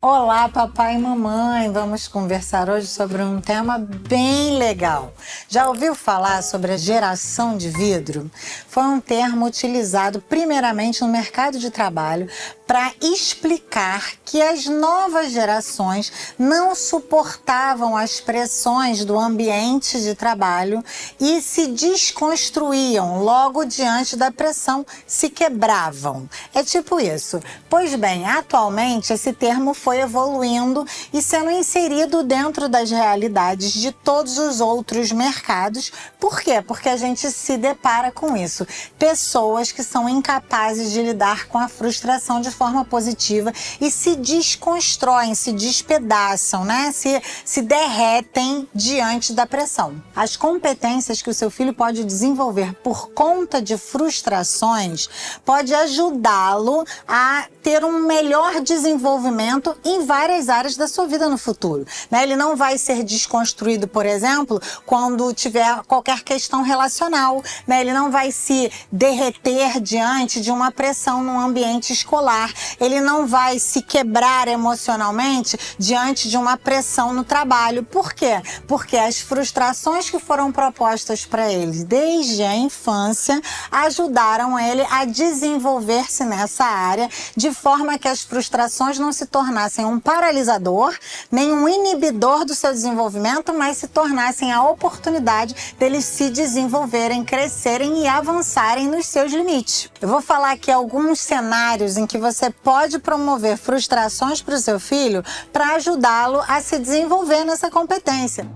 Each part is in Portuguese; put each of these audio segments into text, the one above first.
Olá, papai e mamãe! Vamos conversar hoje sobre um tema bem legal. Já ouviu falar sobre a geração de vidro? Foi um termo utilizado primeiramente no mercado de trabalho para explicar que as novas gerações não suportavam as pressões do ambiente de trabalho e se desconstruíam logo diante da pressão, se quebravam. É tipo isso. Pois bem, atualmente esse termo foi evoluindo e sendo inserido dentro das realidades de todos os outros mercados. Por quê? Porque a gente se depara com isso. Pessoas que são incapazes de lidar com a frustração de forma positiva e se desconstroem, se despedaçam, né? Se derretem diante da pressão. As competências que o seu filho pode desenvolver por conta de frustrações pode ajudá-lo a ter um melhor desenvolvimento em várias áreas da sua vida no futuro, né? Ele não vai ser desconstruído, por exemplo, quando tiver qualquer questão relacional, né? Ele não vai se derreter diante de uma pressão no ambiente escolar. Ele não vai se quebrar emocionalmente diante de uma pressão no trabalho. Por quê? Porque as frustrações que foram propostas para ele desde a infância ajudaram ele a desenvolver-se nessa área de forma que as frustrações não se tornassem um paralisador, nem um inibidor do seu desenvolvimento, mas se tornassem a oportunidade deles se desenvolverem, crescerem e avançarem nos seus limites. Eu vou falar aqui alguns cenários em que você pode promover frustrações para o seu filho para ajudá-lo a se desenvolver nessa competência.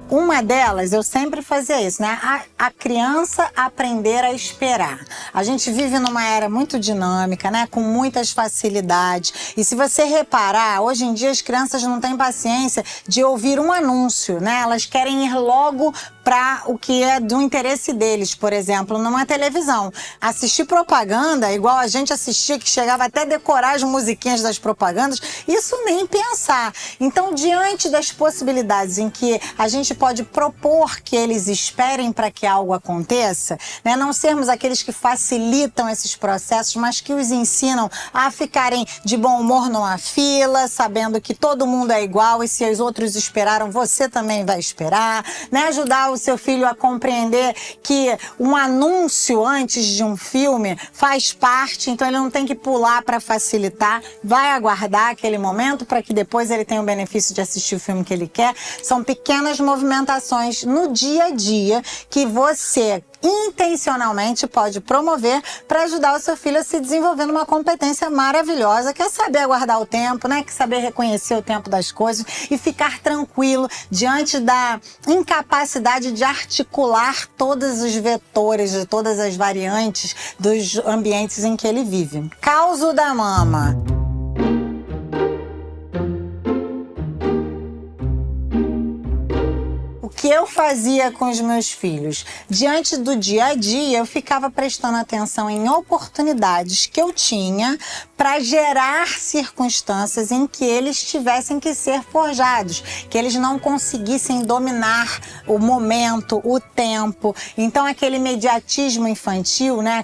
Uma delas, eu sempre fazia isso, né? A criança aprender a esperar. A gente vive numa era muito dinâmica, né? Com muitas facilidades. E se você reparar, hoje em dia as crianças não têm paciência de ouvir um anúncio, né? Elas querem ir logo para o que é do interesse deles, por exemplo, numa televisão. Assistir propaganda, igual a gente assistia, que chegava até a decorar as musiquinhas das propagandas, isso nem pensar. Então, diante das possibilidades em que a gente pode propor que eles esperem para que algo aconteça, né? Não sermos aqueles que facilitam esses processos, mas que os ensinam a ficarem de bom humor numa fila, sabendo que todo mundo é igual e se os outros esperaram, você também vai esperar, né? Ajudar o seu filho a compreender que um anúncio antes de um filme faz parte, então ele não tem que pular para facilitar, vai aguardar aquele momento para que depois ele tenha o benefício de assistir o filme que ele quer. São pequenas movimentações no dia a dia que você intencionalmente pode promover para ajudar o seu filho a se desenvolver numa competência maravilhosa, que é saber aguardar o tempo, né? Que saber reconhecer o tempo das coisas e ficar tranquilo diante da incapacidade de articular todos os vetores de todas as variantes dos ambientes em que ele vive. Causo da mama. O que eu fazia com os meus filhos? Diante do dia a dia, eu ficava prestando atenção em oportunidades que eu tinha para gerar circunstâncias em que eles tivessem que ser forjados, que eles não conseguissem dominar o momento, o tempo. Então, aquele imediatismo infantil, né?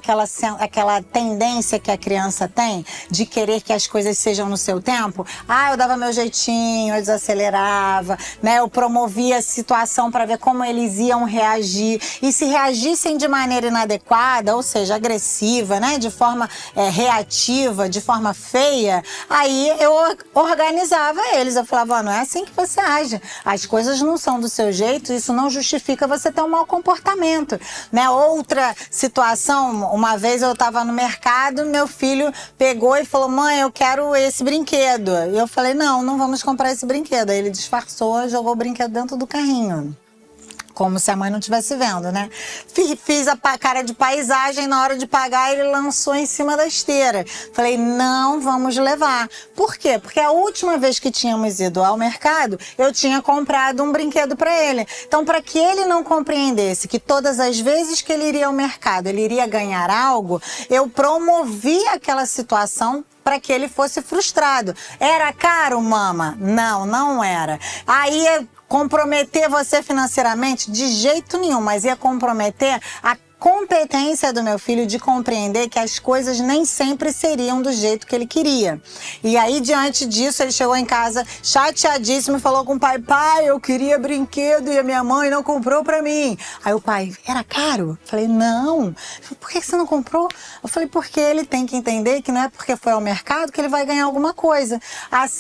Aquela tendência que a criança tem de querer que as coisas sejam no seu tempo. Eu dava meu jeitinho, eu desacelerava, né? Eu promovia a situação para ver como eles iam reagir. E se reagissem de maneira inadequada, ou seja, agressiva, né? De forma reativa, de forma feia, aí eu organizava eles. Eu falava, não é assim que você age. As coisas não são do seu jeito, isso não justifica você ter um mau comportamento, né? Outra situação, uma vez eu estava no mercado, meu filho pegou e falou, mãe, eu quero esse brinquedo. E eu falei, não vamos comprar esse brinquedo. Aí ele disfarçou, jogou o brinquedo dentro do carrinho. Como se a mãe não estivesse vendo, né? Fiz a cara de paisagem, na hora de pagar ele lançou em cima da esteira. Falei, não vamos levar. Por quê? Porque a última vez que tínhamos ido ao mercado, eu tinha comprado um brinquedo para ele. Então, para que ele não compreendesse que todas as vezes que ele iria ao mercado, ele iria ganhar algo, eu promovi aquela situação para que ele fosse frustrado. Era caro, mama? Não era. Aí comprometer você financeiramente? De jeito nenhum, mas ia comprometer a competência do meu filho de compreender que as coisas nem sempre seriam do jeito que ele queria. E aí, diante disso, ele chegou em casa chateadíssimo e falou com o pai: pai, eu queria brinquedo e a minha mãe não comprou pra mim. Aí o pai: era caro? Eu falei: não. Por que você não comprou? Eu falei: porque ele tem que entender que não é porque foi ao mercado que ele vai ganhar alguma coisa.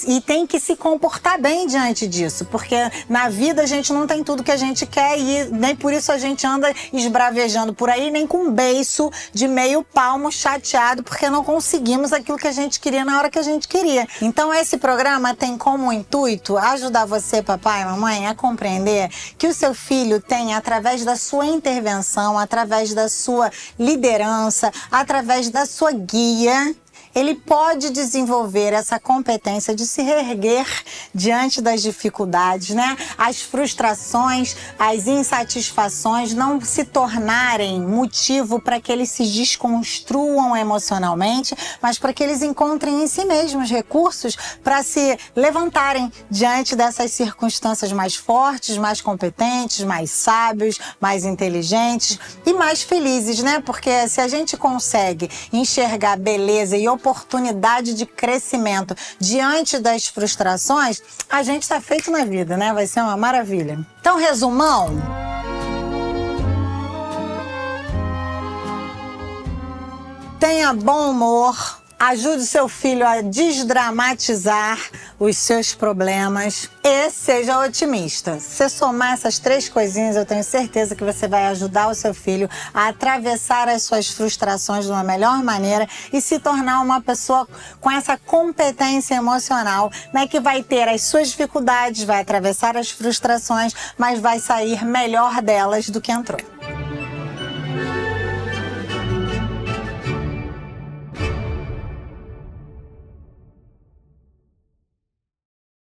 E tem que se comportar bem diante disso, porque na vida a gente não tem tudo que a gente quer e nem por isso a gente anda esbravejando por aí, nem com um beiço de meio palmo chateado porque não conseguimos aquilo que a gente queria na hora que a gente queria. Então esse programa tem como intuito ajudar você, papai e mamãe, a compreender que o seu filho tem, através da sua intervenção, através da sua liderança, através da sua guia, ele pode desenvolver essa competência de se reerguer diante das dificuldades, né? As frustrações, as insatisfações não se tornarem motivo para que eles se desconstruam emocionalmente, mas para que eles encontrem em si mesmos recursos para se levantarem diante dessas circunstâncias mais fortes, mais competentes, mais sábios, mais inteligentes e mais felizes, né? Porque se a gente consegue enxergar beleza e oportunidade de crescimento diante das frustrações, a gente está feito na vida, né? Vai ser uma maravilha. Então, resumão. Tenha bom humor. Ajude seu filho a desdramatizar os seus problemas e seja otimista. Se você somar essas 3 coisinhas, eu tenho certeza que você vai ajudar o seu filho a atravessar as suas frustrações de uma melhor maneira e se tornar uma pessoa com essa competência emocional, né, que vai ter as suas dificuldades, vai atravessar as frustrações, mas vai sair melhor delas do que entrou.